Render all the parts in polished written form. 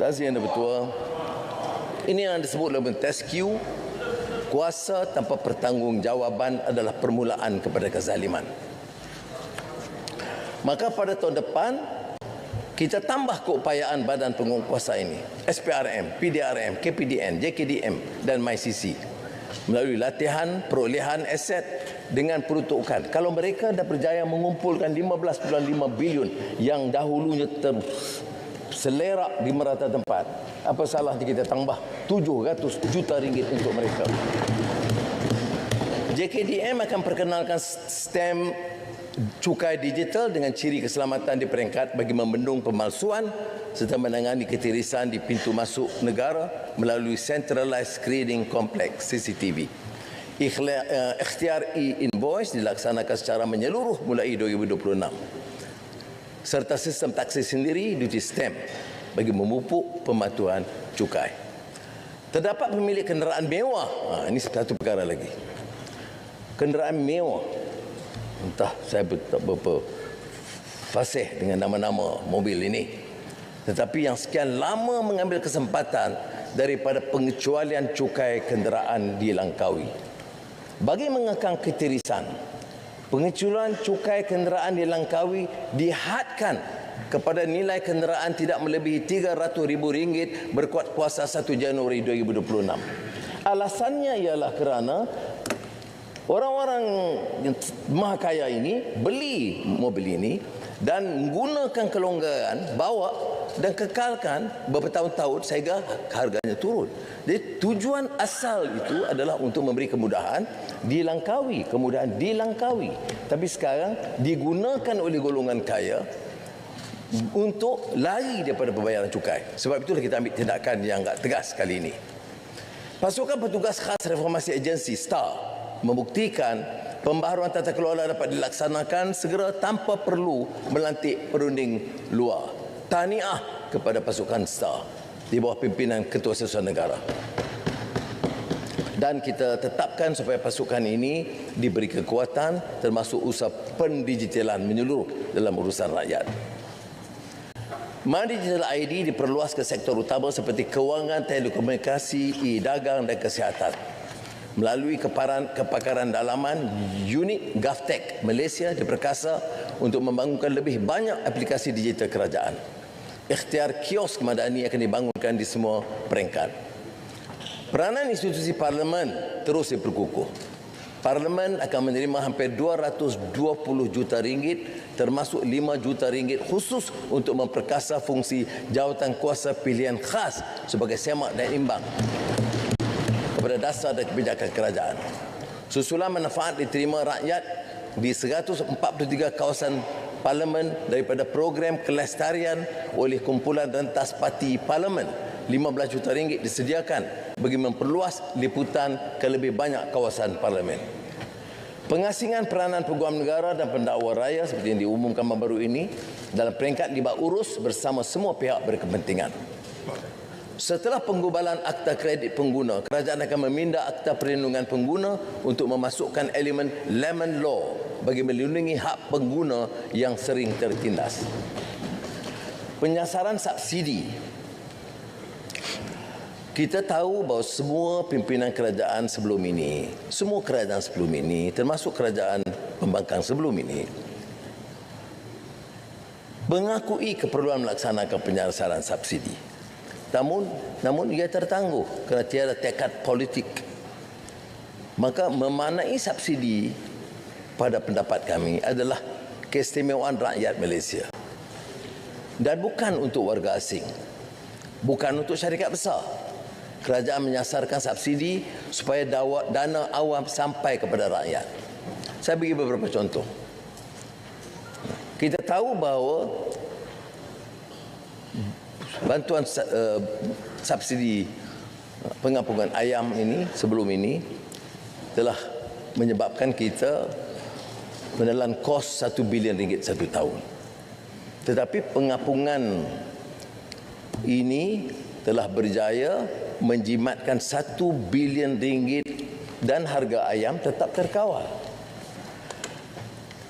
Terima Yang Bertua. Ini yang disebut dalam test Q. Kuasa tanpa pertanggungjawaban adalah permulaan kepada kezaliman. Maka pada tahun depan, kita tambah keupayaan badan penguatkuasa ini, SPRM, PDRM, KPDN, JKDM dan MyCC, melalui latihan perolehan aset dengan peruntukan. Kalau mereka dah berjaya mengumpulkan 15.5 bilion yang dahulunya terselerak di merata tempat, apa salahnya kita tambah 700 juta ringgit untuk mereka. JKDM akan perkenalkan sistem cukai digital dengan ciri keselamatan di peringkat bagi membendung pemalsuan serta menangani ketirisan di pintu masuk negara melalui Centralized Screening Complex CCTV. Ikhtiar e-invoice dilaksanakan secara menyeluruh mulai 2026. Serta sistem taksi sendiri duty stamp bagi memupuk pematuhan cukai. Terdapat pemilik kenderaan mewah. Ini satu perkara lagi. Kenderaan mewah. Entah saya tak berapa fasih dengan nama-nama mobil ini. Tetapi yang sekian lama mengambil kesempatan daripada pengecualian cukai kenderaan di Langkawi. Bagi mengekang ketirisan, pengecualian cukai kenderaan di Langkawi dihadkan kepada nilai kenderaan tidak melebihi RM300,000 berkuat kuasa 1 Januari 2026. Alasannya ialah kerana orang-orang yang maha kaya ini beli mobil ini dan menggunakan kelonggaran, bawa dan kekalkan bertahun-tahun sehingga harganya turun. Jadi tujuan asal itu adalah untuk memberi kemudahan di Langkawi, kemudahan di Langkawi. Tapi sekarang digunakan oleh golongan kaya untuk lari daripada pembayaran cukai. Sebab itulah kita ambil tindakan yang agak tegas kali ini. Pasukan Petugas Khas Reformasi Agensi STAR membuktikan pembaharuan tata kelola dapat dilaksanakan segera tanpa perlu melantik perunding luar. Tahniah kepada pasukan STAR di bawah pimpinan Ketua Sesatuan Negara. Dan kita tetapkan supaya pasukan ini diberi kekuatan termasuk usaha pendigitalan menyeluruh dalam urusan rakyat. MyDigital ID diperluas ke sektor utama seperti kewangan, telekomunikasi, e-dagang dan kesihatan. Melalui kepakaran dalaman, unit GovTech Malaysia diperkasa untuk membangunkan lebih banyak aplikasi digital kerajaan. Ikhtiar kios madani akan dibangunkan di semua peringkat. Peranan institusi Parlimen terus diperkukuh. Parlimen akan menerima hampir 220 juta ringgit termasuk 5 juta ringgit khusus untuk memperkasa fungsi jawatan kuasa pilihan khas sebagai semak dan imbang kepada dasar dan kebijakan kerajaan. Susulan manfaat diterima rakyat di 143 kawasan parlimen daripada program kelestarian oleh kumpulan rentas parti parlimen. 15 juta ringgit disediakan bagi memperluas liputan ke lebih banyak kawasan parlimen. Pengasingan peranan peguam negara dan pendakwa raya seperti yang diumumkan baru ini dalam peringkat libat urus bersama semua pihak berkepentingan. Setelah penggubalan akta kredit pengguna, kerajaan akan meminda akta perlindungan pengguna untuk memasukkan elemen lemon law bagi melindungi hak pengguna yang sering tertindas. Penyasaran subsidi. Kita tahu bahawa semua pimpinan kerajaan sebelum ini, semua kerajaan sebelum ini, termasuk kerajaan pembangkang sebelum ini, mengakui keperluan melaksanakan penyasaran subsidi. Namun ia tertangguh kerana tiada tekad politik. Maka memanai subsidi pada pendapat kami adalah keistimewaan rakyat Malaysia. Dan bukan untuk warga asing. Bukan untuk syarikat besar. Kerajaan menyasarkan subsidi supaya dana awam sampai kepada rakyat. Saya bagi beberapa contoh. Kita tahu bahawa bantuan subsidi pengampungan ayam ini sebelum ini telah menyebabkan kita menelan kos 1 bilion ringgit satu tahun. Tetapi pengampungan ini telah berjaya menjimatkan 1 bilion ringgit dan harga ayam tetap terkawal.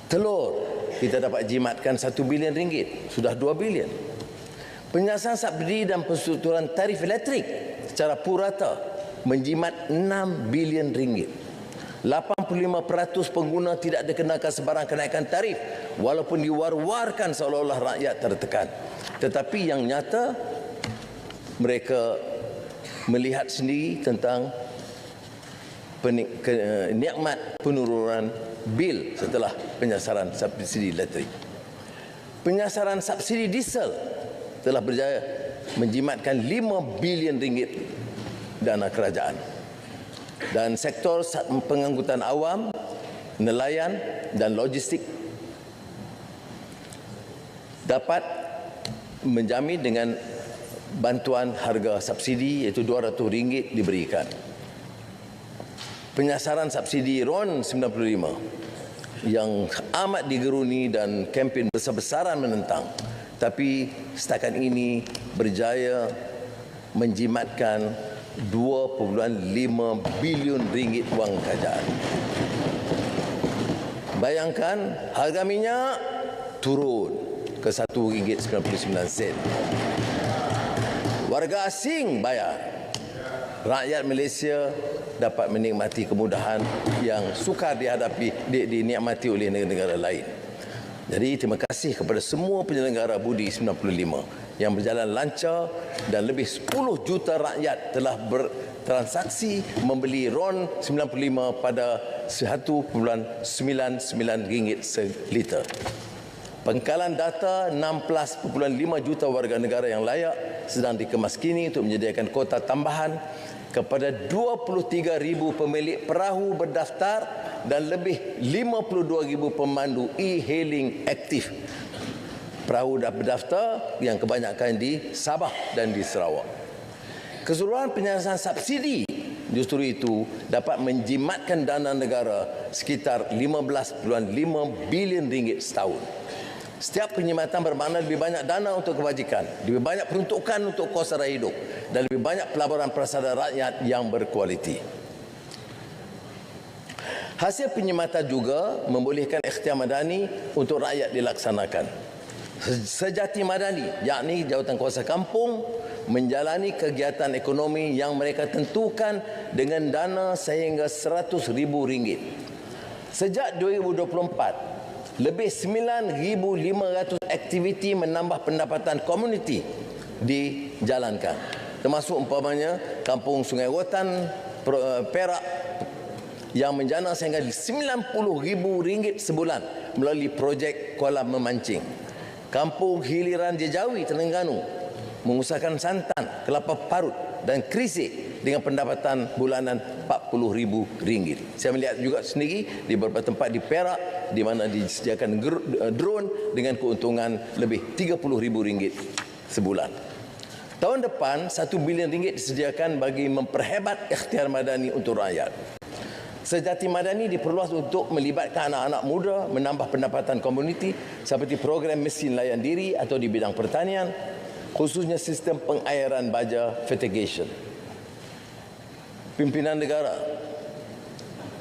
Telur kita dapat jimatkan 1 bilion ringgit, sudah 2 bilion. Penyiasan subsidi dan penstrukturan tarif elektrik secara purata menjimat 6 bilion ringgit. 85% pengguna tidak dikenakan sebarang kenaikan tarif walaupun diwar-warkan seolah-olah rakyat tertekan. Tetapi yang nyata mereka melihat sendiri tentang nikmat penurunan bil setelah penyiasan subsidi elektrik. Penyiasan subsidi diesel telah berjaya menjimatkan 5 bilion ringgit dana kerajaan. Dan sektor pengangkutan awam, nelayan dan logistik dapat menjamin dengan bantuan harga subsidi iaitu RM200 diberikan. Penyiasan subsidi RON 95 yang amat digeruni dan kempen besar-besaran menentang, tapi setakat ini berjaya menjimatkan 2.5 bilion ringgit wang kerajaan. Bayangkan harga minyak turun ke RM1.99. Warga asing bayar. Rakyat Malaysia dapat menikmati kemudahan yang sukar dinikmati oleh negara-negara lain. Jadi terima kasih kepada semua penyelenggara Budi 95 yang berjalan lancar dan lebih 10 juta rakyat telah bertransaksi membeli RON 95 pada RM1.99 seliter. Pengkalan data 16.5 juta warga negara yang layak sedang dikemas kini untuk menyediakan kota tambahan kepada 23,000 pemilik perahu berdaftar dan lebih 52,000 pemandu e-hailing aktif. Perahu dah berdaftar yang kebanyakan di Sabah dan di Sarawak. Keseluruhan penyiasan subsidi justru itu dapat menjimatkan dana negara sekitar 15.5 bilion ringgit setahun. Setiap penjimatan bermakna lebih banyak dana untuk kebajikan, lebih banyak peruntukan untuk kos sara hidup dan lebih banyak pelaburan prasada rakyat yang berkualiti. Hasil penjimatan juga membolehkan ikhtiar madani untuk rakyat dilaksanakan. Sejati madani, yakni Jawatankuasa Kampung, menjalani kegiatan ekonomi yang mereka tentukan dengan dana sehingga RM100,000. Sejak 2024, lebih 9,500 aktiviti menambah pendapatan komuniti dijalankan. Termasuk umpamanya Kampung Sungai Rotan, Perak yang menjana sehingga RM90,000 sebulan melalui projek kolam memancing. Kampung Hiliran Jejawi, Terengganu mengusahakan santan, kelapa parut dan krisik dengan pendapatan bulanan RM40,000. Saya melihat juga sendiri di beberapa tempat di Perak di mana disediakan drone dengan keuntungan lebih RM30,000 sebulan. Tahun depan RM1 bilion disediakan bagi memperhebat ikhtiar madani untuk rakyat. Sejati madani diperluas untuk melibatkan anak-anak muda menambah pendapatan komuniti seperti program mesin layan diri atau di bidang pertanian, khususnya sistem pengairan baja fertigation. Pimpinan negara,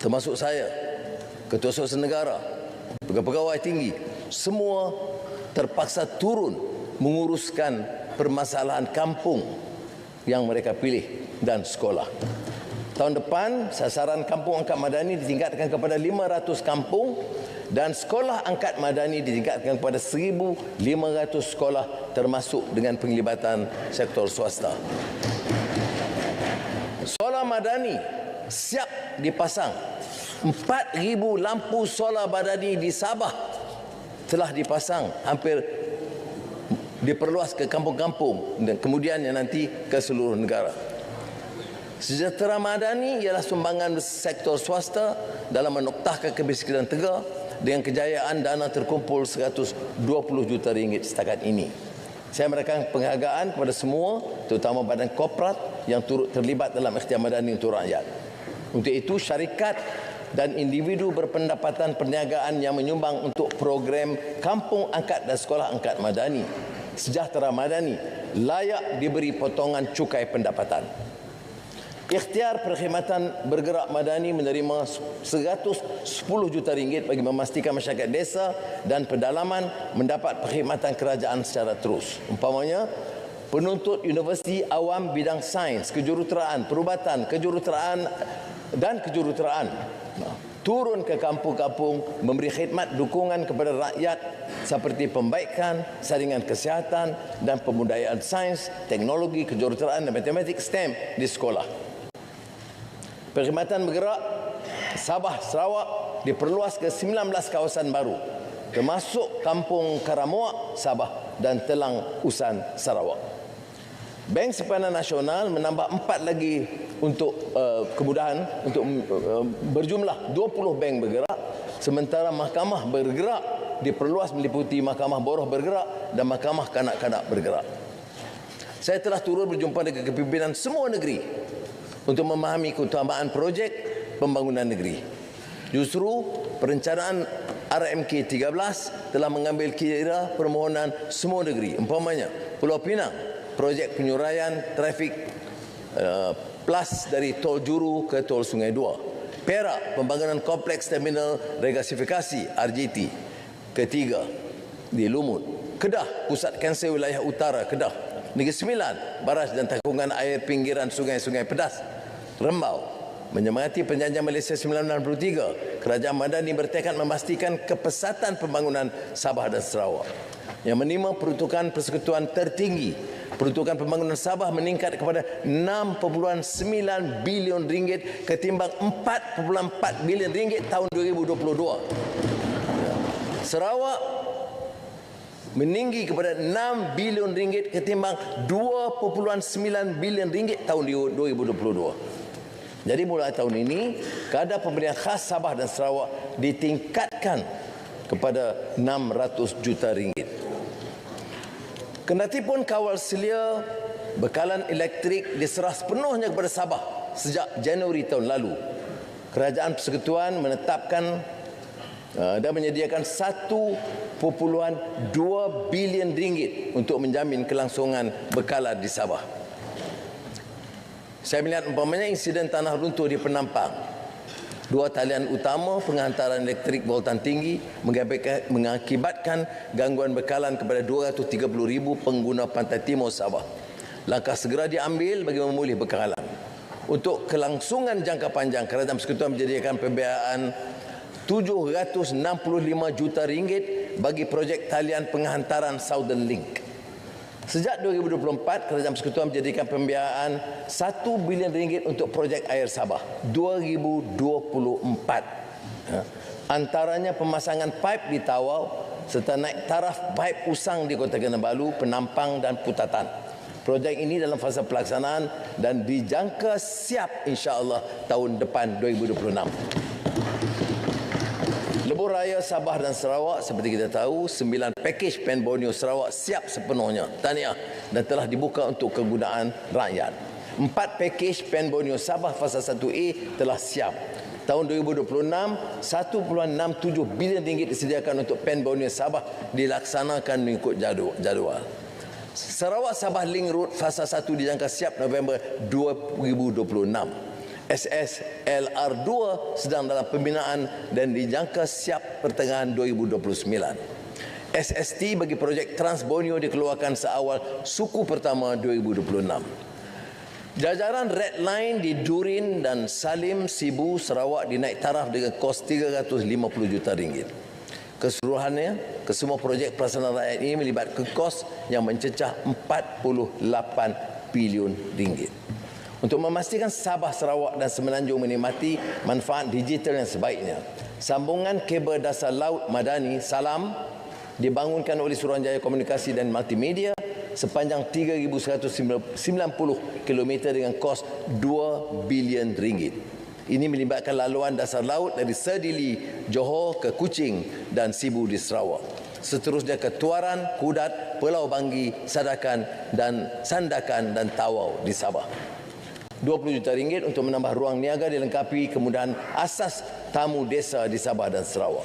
termasuk saya, Ketua Suasana Negara, pegawai tinggi, semua terpaksa turun menguruskan permasalahan kampung yang mereka pilih dan sekolah. Tahun depan, sasaran kampung angkat madani ditingkatkan kepada 500 kampung dan sekolah angkat madani ditingkatkan kepada 1,500 sekolah termasuk dengan penglibatan sektor swasta. Solar madani siap dipasang. 4,000 lampu solar madani di Sabah telah dipasang, hampir diperluas ke kampung-kampung dan kemudiannya nanti ke seluruh negara. Sejahtera madani ialah sumbangan sektor swasta dalam menoktahkan kemiskinan Tegar dengan kejayaan dana terkumpul RM120 juta setakat ini. Saya memberikan penghargaan kepada semua, terutama badan korporat yang turut terlibat dalam ikhtiar madani untuk rakyat. Untuk itu, syarikat dan individu berpendapatan perniagaan yang menyumbang untuk program Kampung Angkat dan Sekolah Angkat Madani, Sejahtera Madani, layak diberi potongan cukai pendapatan. Ikhtiar perkhidmatan bergerak madani menerima RM110 juta bagi memastikan masyarakat desa dan pedalaman mendapat perkhidmatan kerajaan secara terus. Umpamanya, penuntut universiti awam bidang sains, kejuruteraan, perubatan, kejuruteraan dan kejuruteraan turun ke kampung-kampung memberi khidmat dukungan kepada rakyat seperti pembaikan, saringan kesihatan dan pembudayaan sains, teknologi, kejuruteraan dan matematik STEM di sekolah. Perkhidmatan bergerak Sabah Sarawak diperluas ke 19 kawasan baru termasuk Kampung Karamuak Sabah dan Telang Usan Sarawak. Bank Simpanan Nasional menambah 4 lagi untuk kemudahan untuk berjumlah 20 bank bergerak, sementara mahkamah bergerak diperluas meliputi mahkamah boroh bergerak dan mahkamah kanak-kanak bergerak. Saya telah turun berjumpa dengan kepimpinan semua negeri untuk memahami keutamaan projek pembangunan negeri. Justru perencanaan RMK 13 telah mengambil kira permohonan semua negeri, umpamanya Pulau Pinang, projek penyuraian trafik plus dari tol Juru ke tol Sungai Dua. Perak, pembangunan kompleks terminal regasifikasi RJT. Ketiga, di Lumut. Kedah, pusat kanser wilayah utara Kedah. Negeri Sembilan, baraj dan takungan air pinggiran sungai-sungai pedas. Rembau, menyemangati perjanjian Malaysia 1963, Kerajaan Madani bertekad memastikan kepesatan pembangunan Sabah dan Sarawak yang menerima peruntukan persekutuan tertinggi. Peruntukan pembangunan Sabah meningkat kepada 6.9 bilion ringgit ketimbang 4.4 bilion ringgit tahun 2022. Sarawak meninggi kepada 6 bilion ringgit ketimbang 2.9 bilion ringgit tahun 2022. Jadi mulai tahun ini, kadar pemberian khas Sabah dan Sarawak ditingkatkan kepada 600 juta ringgit. Kendatipun kawal selia bekalan elektrik diserah sepenuhnya kepada Sabah sejak Januari tahun lalu, Kerajaan Persekutuan menetapkan dan menyediakan 1.2 bilion ringgit untuk menjamin kelangsungan bekalan di Sabah. Saya melihat umpamanya insiden tanah runtuh di Penampang. 2 talian utama penghantaran elektrik voltan tinggi mengakibatkan gangguan bekalan kepada 230,000 pengguna pantai timur Sabah. Langkah segera diambil bagi memulih bekalan. Untuk kelangsungan jangka panjang, Kerajaan Persekutuan menyediakan pembiayaan 765 juta ringgit bagi projek talian penghantaran Southern Link. Sejak 2024, Kerajaan Persekutuan menjadikan pembiayaan 1 bilion ringgit untuk projek air Sabah 2024. Antaranya pemasangan paip di Tawau serta naik taraf paip usang di Kota Kinabalu, Penampang dan Putatan. Projek ini dalam fasa pelaksanaan dan dijangka siap insya-Allah tahun depan 2026. Lebuh Raya Sabah dan Sarawak, seperti kita tahu, 9 pakej PEN Borneo Sarawak siap sepenuhnya, tahniah, dan telah dibuka untuk kegunaan rakyat. 4 pakej PEN Borneo Sabah fasa 1A telah siap. Tahun 2026, 1.67 bilion ringgit disediakan untuk PEN Borneo Sabah dilaksanakan mengikut jadual. Sarawak Sabah Link Road fasa 1 dijangka siap November 2026. SSLR 2 sedang dalam pembinaan dan dijangka siap pertengahan 2029. SST bagi projek Trans Borneo dikeluarkan seawal suku pertama 2026. Jajaran Red Line di Durin dan Salim Sibu Sarawak dinaik taraf dengan kos 350 juta ringgit. Keseluruhannya, kesemua projek pelaksanaan rakyat ini melibatkan kos yang mencecah 48 bilion ringgit. Untuk memastikan Sabah, Sarawak dan Semenanjung menikmati manfaat digital yang sebaiknya, sambungan kabel dasar laut Madani Salam dibangunkan oleh Suruhanjaya Komunikasi dan Multimedia sepanjang 3,190 km dengan kos 2 bilion ringgit. Ini melibatkan laluan dasar laut dari Serdili, Johor ke Kuching dan Sibu di Sarawak. Seterusnya ke Tuaran, Kudat, Pulau Banggi, Sandakan dan Tawau di Sabah. 20 juta ringgit untuk menambah ruang niaga dilengkapi kemudahan asas tamu desa di Sabah dan Sarawak.